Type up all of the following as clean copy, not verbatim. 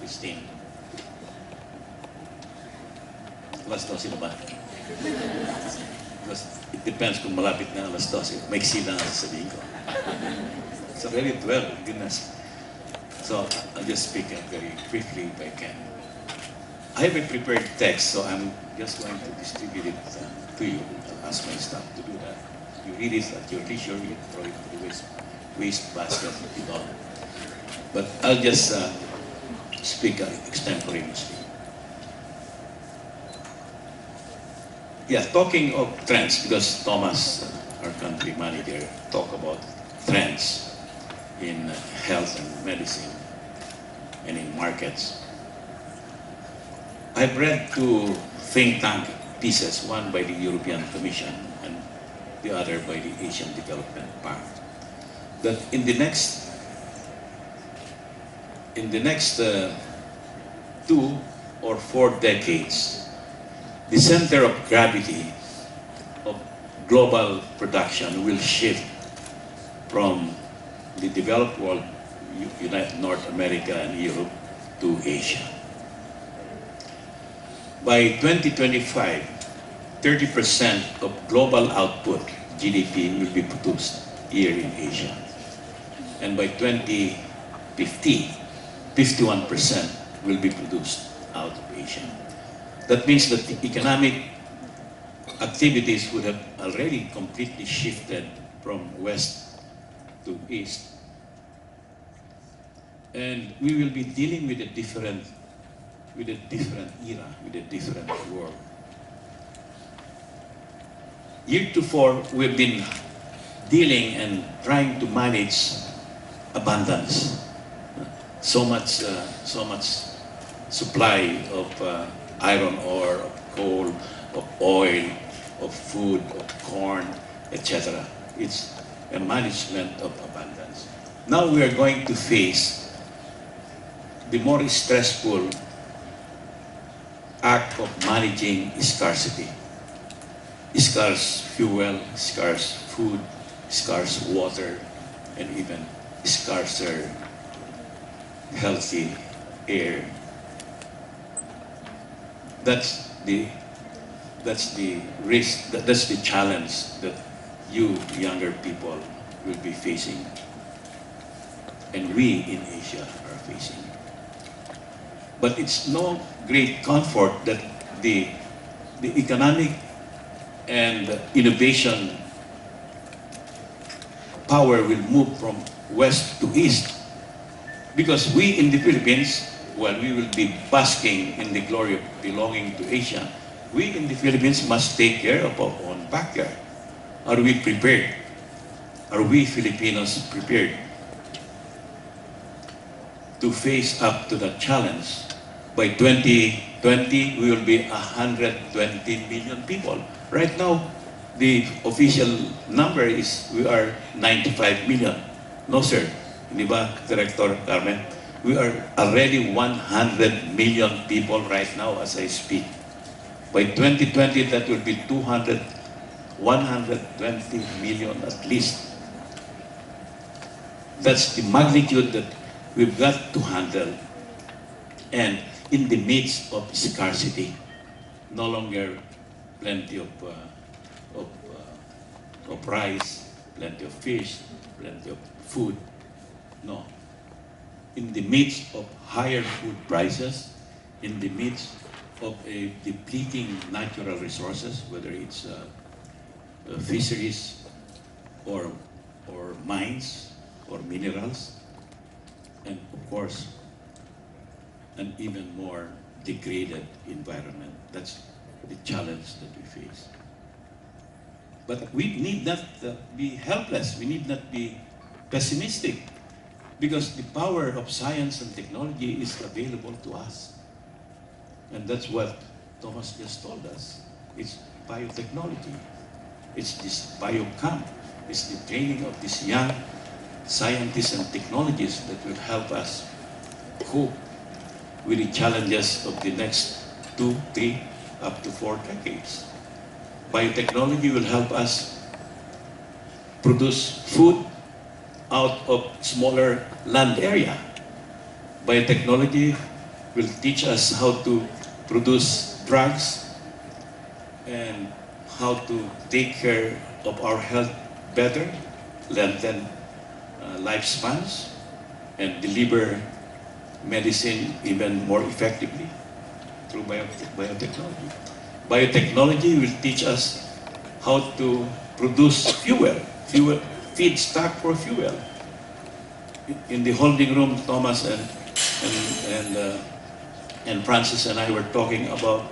Christine. Alas 12 na ba? Because it depends kung malapit na alas 12. Maiksi lang ang sasabihin ko. It's already 12, goodness. So I'll just speak very briefly if I can. I have a prepared text, so I'm just going to distribute it to you. I'll ask my staff to do that. You read it at your leisure, you throw it to the waste basket if you don't. But I'll just speak extemporaneously. Yeah, talking of trends, because Thomas, our country manager, talk about trends in health and medicine and in markets. I've read two think tank pieces, one by the European Commission and the other by the Asian Development Bank, that in the next 2 or 4 decades, the center of gravity of global production will shift from the developed world, North America and Europe, to Asia. By 2025, 30% of global output, GDP, will be produced here in Asia. And by 2050, 51% will be produced out of Asia. That means that the economic activities would have already completely shifted from west to east. And we will be dealing with a different era, with a different world. Heretofore, we've been dealing and trying to manage abundance. So much supply of iron ore, of coal, of oil, of food, of corn, etc. It's a management of abundance. Now we are going to face the more stressful act of managing scarcity. Scarce fuel, scarce food, scarce water, and even scarcer healthy air. That's the risk, that's the challenge that you younger people will be facing, and we in Asia are facing. But it's no great comfort that the economic and innovation power will move from west to east, because we in the Philippines, while we will be basking in the glory of belonging to Asia, we in the Philippines must take care of our own backyard. Are we prepared? Are we Filipinos prepared to face up to that challenge? By 2020, we will be 120 million people. Right now, the official number is we are 95 million. No, sir. Di ba, Director Carmen? We are already 100 million people right now as I speak. By 2020, that will be 120 million at least. That's the magnitude that we've got to handle. And in the midst of scarcity, no longer plenty of rice, plenty of fish, plenty of food. No. In the midst of higher food prices, in the midst of a depleting natural resources, whether it's fisheries or mines or minerals, and of course, an even more degraded environment. That's the challenge that we face. But we need not be helpless. We need not be pessimistic, because the power of science and technology is available to us. And that's what Thomas just told us. It's biotechnology. It's this biocamp. It's the training of these young scientists and technologists that will help us cope with the challenges of the next 2, 3, up to 4 decades. Biotechnology will help us produce food out of smaller land area. Biotechnology will teach us how to produce drugs and how to take care of our health better, lengthen lifespans, and deliver medicine even more effectively through biotechnology. Biotechnology will teach us how to produce fuel, feedstock for fuel. In the holding room, Thomas and Francis and I were talking about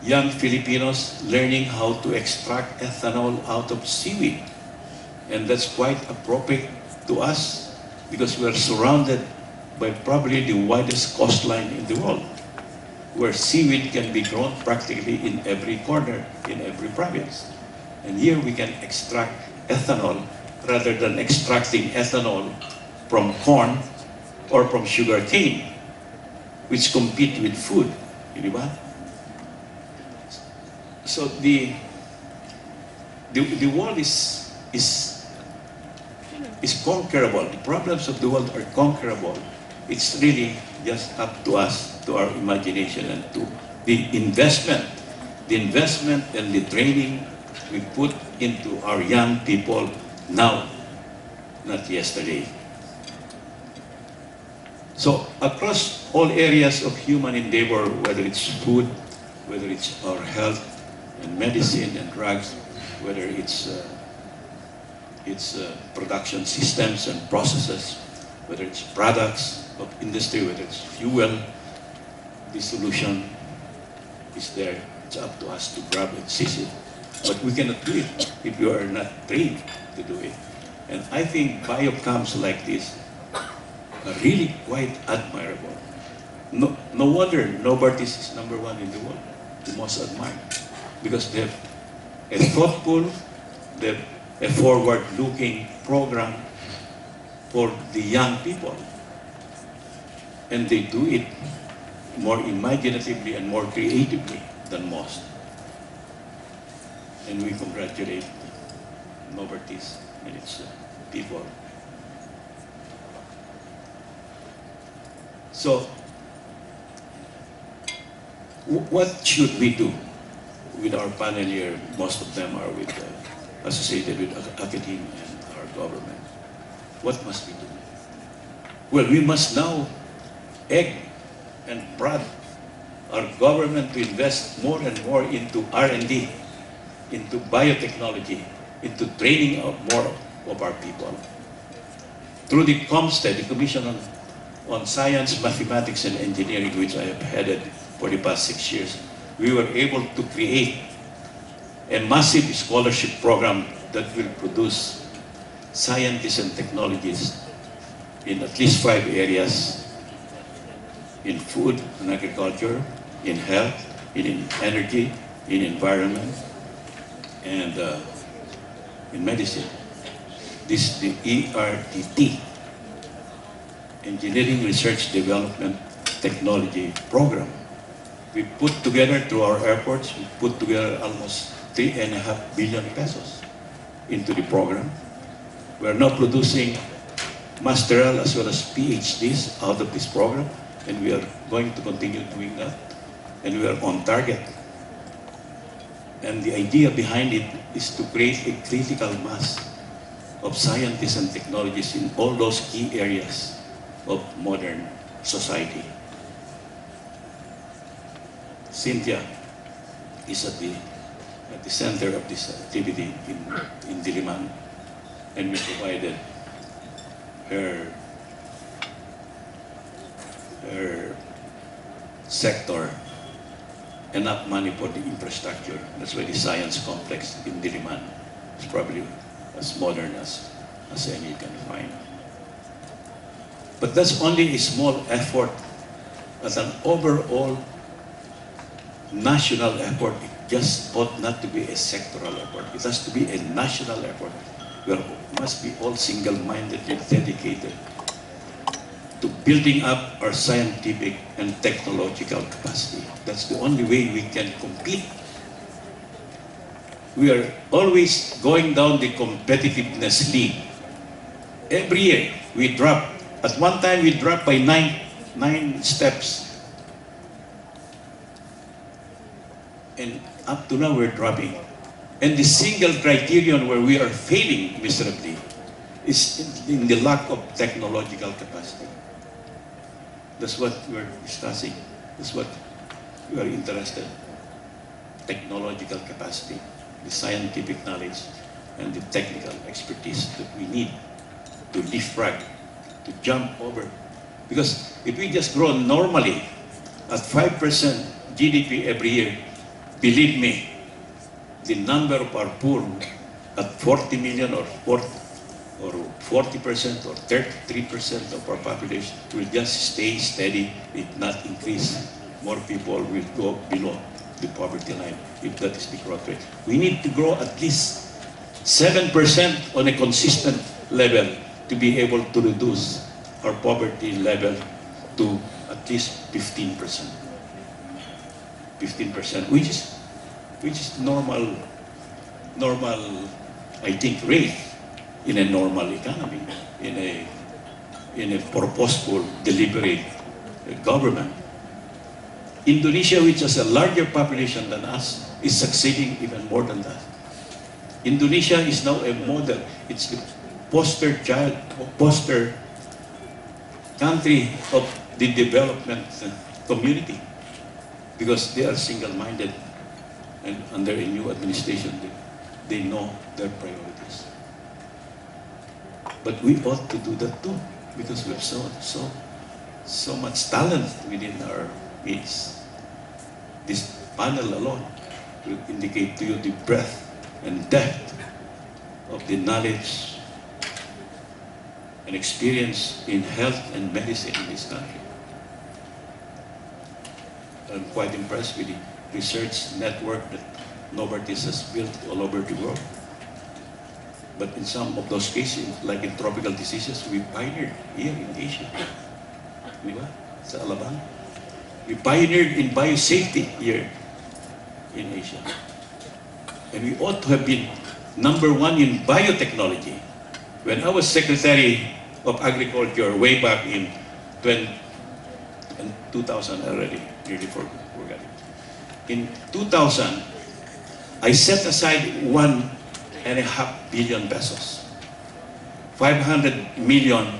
young Filipinos learning how to extract ethanol out of seaweed. And that's quite appropriate to us because we are surrounded by probably the widest coastline in the world, where seaweed can be grown practically in every corner, in every province. And here we can extract ethanol rather than extracting ethanol from corn or from sugar cane, which compete with food. Di ba? So the world is conquerable. The problems of the world are conquerable. It's really just up to us, to our imagination, and to the investment and the training we put into our young people now, not yesterday. So across all areas of human endeavor, whether it's food, whether it's our health and medicine and drugs, whether it's production systems and processes, whether it's products of industry, whether it's fuel, the solution is there. It's up to us to grab and seize it. But we cannot do it if we are not trained to do it. And I think biocamps like this are really quite admirable. No wonder Novartis is #1 in the world, the most admired, because they have a thoughtful, they have a forward-looking program for the young people. And they do it more imaginatively and more creatively than most. And we congratulate Novartis and its people. So, what should we do with our panel here? Most of them are associated with academia and our government. What must we do? Well, we must now egg and prod our government to invest more and more into R&D, into biotechnology, into training of more of our people. Through the COMSTED, the Commission on Science, Mathematics, and Engineering, which I have headed for the past 6 years, we were able to create a massive scholarship program that will produce scientists and technologists in at least 5 areas: in food and agriculture, in health, in energy, in environment, and in medicine. This is the ERTT, Engineering Research Development Technology Program. We put together, through our airports, we put together almost 3.5 billion pesos into the program. We are now producing masteral as well as PhDs out of this program, and we are going to continue doing that, and we are on target. And the idea behind it is to create a critical mass of scientists and technologists in all those key areas of modern society. Cynthia is at the center of this activity in Diliman, and we provided her sector enough money for the infrastructure. That's why the science complex in Diliman is probably as modern as any you can find. But that's only a small effort. As an overall national effort, it just ought not to be a sectoral effort. It has to be a national effort. We must be all single-mindedly dedicated to building up our scientific and technological capacity. That's the only way we can compete. We are always going down the competitiveness league. Every year we drop. At one time we dropped by nine steps And up to now, we're dropping. And the single criterion where we are failing miserably is in the lack of technological capacity. That's what we're discussing. That's what we are interested in. Technological capacity, the scientific knowledge, and the technical expertise that we need to leapfrog, to jump over. Because if we just grow normally at 5% GDP every year, believe me, the number of our poor at 40 million or 40% or 33% of our population will just stay steady, if not increase. More people will go below the poverty line, if that is the growth rate. We need to grow at least 7% on a consistent level to be able to reduce our poverty level to at least 15%. 15%, which is normal, I think, rate in a normal economy, in a purposeful, deliberate government. Indonesia, which has a larger population than us, is succeeding even more than that. Indonesia is now a model. It's the poster country of the development community, because they are single-minded, and under a new administration, they know their priorities. But we ought to do that too, because we have so much talent within our midst. This panel alone will indicate to you the breadth and depth of the knowledge and experience in health and medicine in this country. I'm quite impressed with the research network that Novartis has built all over the world. But in some of those cases, like in tropical diseases, we pioneered here in Asia. Diba? Sa Alabang. We pioneered in biosafety here in Asia. And we ought to have been #1 in biotechnology. When I was Secretary of Agriculture way back in 2000 already, nearly forgot it. In 2000, I set aside 1.5 billion pesos, 500 million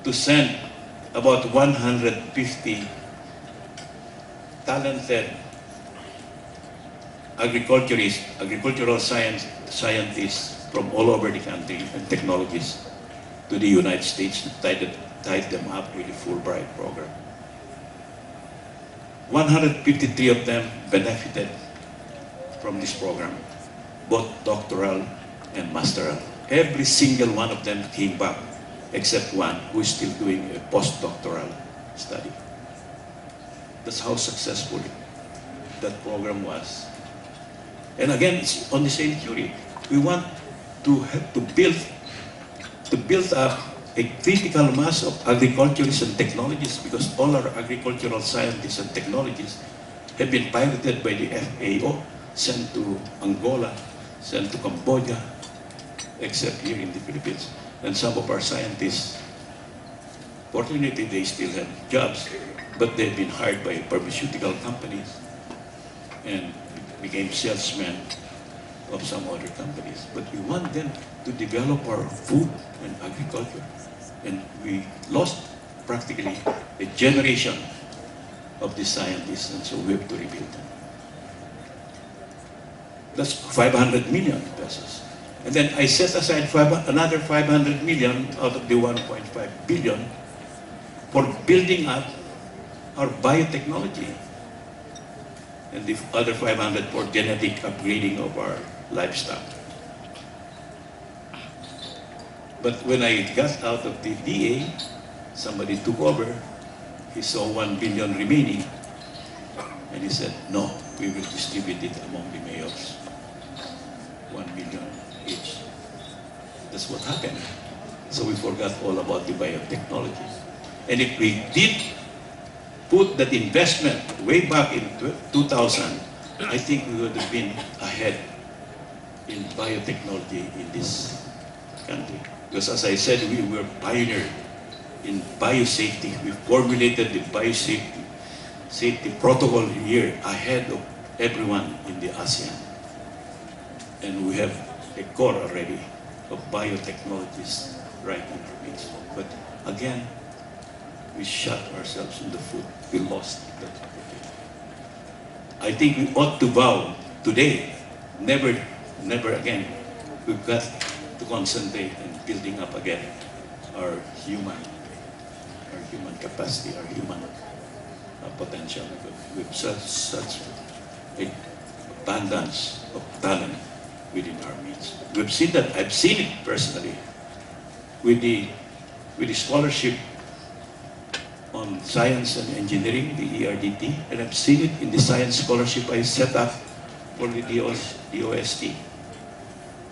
to send about 150 talented agricultural scientists from all over the country and technologists to the United States to tied them up with a Fulbright program. 153 of them benefited from this program, both doctoral and masteral. Every single one of them came back, except one who is still doing a postdoctoral study. That's how successful that program was. And again, it's on the same theory. We want to build up a critical mass of agriculturists and technologists, because all our agricultural scientists and technologists have been pirated by the FAO, sent to Angola, sent to Cambodia, except here in the Philippines. And some of our scientists, fortunately, they still have jobs, but they've been hired by pharmaceutical companies and became salesmen of some other companies. But we want them to develop our food and agriculture. And we lost practically a generation of the scientists, and so we have to rebuild them. That's 500 million pesos. And then I set aside another 500 million out of the 1.5 billion for building up our biotechnology, and the other 500 for genetic upgrading of our livestock. But when I got out of the DA, somebody took over. He saw 1 billion remaining, and he said, no, we will distribute it among the mayors. 1 billion each. That's what happened. So we forgot all about the biotechnology. And if we did put that investment way back in 2000, I think we would have been ahead in biotechnology in this country. Because as I said, we were pioneered in biosafety. We formulated the biosafety protocol here ahead of everyone in the ASEAN. And we have a core already of biotechnologists right in our midst. But again, we shot ourselves in the foot. We lost that opportunity. I think we ought to vow today, never again. We've got to concentrate on building up again our human capacity, our human potential. With such a abundance of talent within our midst. We've seen that. I've seen it personally with the scholarship on science and engineering, the ERDT, and I've seen it in the science scholarship I set up for the DOST.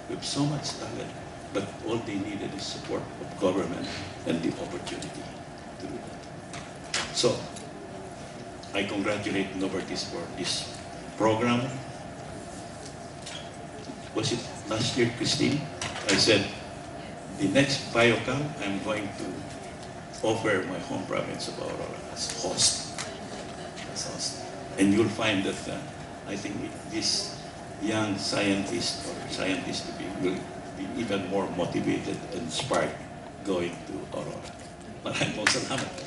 We have so much talent, but all they needed is support of government and the opportunity to do that. So, I congratulate Novartis for this program. Was it last year, Christine? I said, the next BioCam, I'm going to offer my home province of Aurora as host. And you'll find that I think this young scientist or scientist to be will be even more motivated and inspired going to Aurora. Maraming salamat.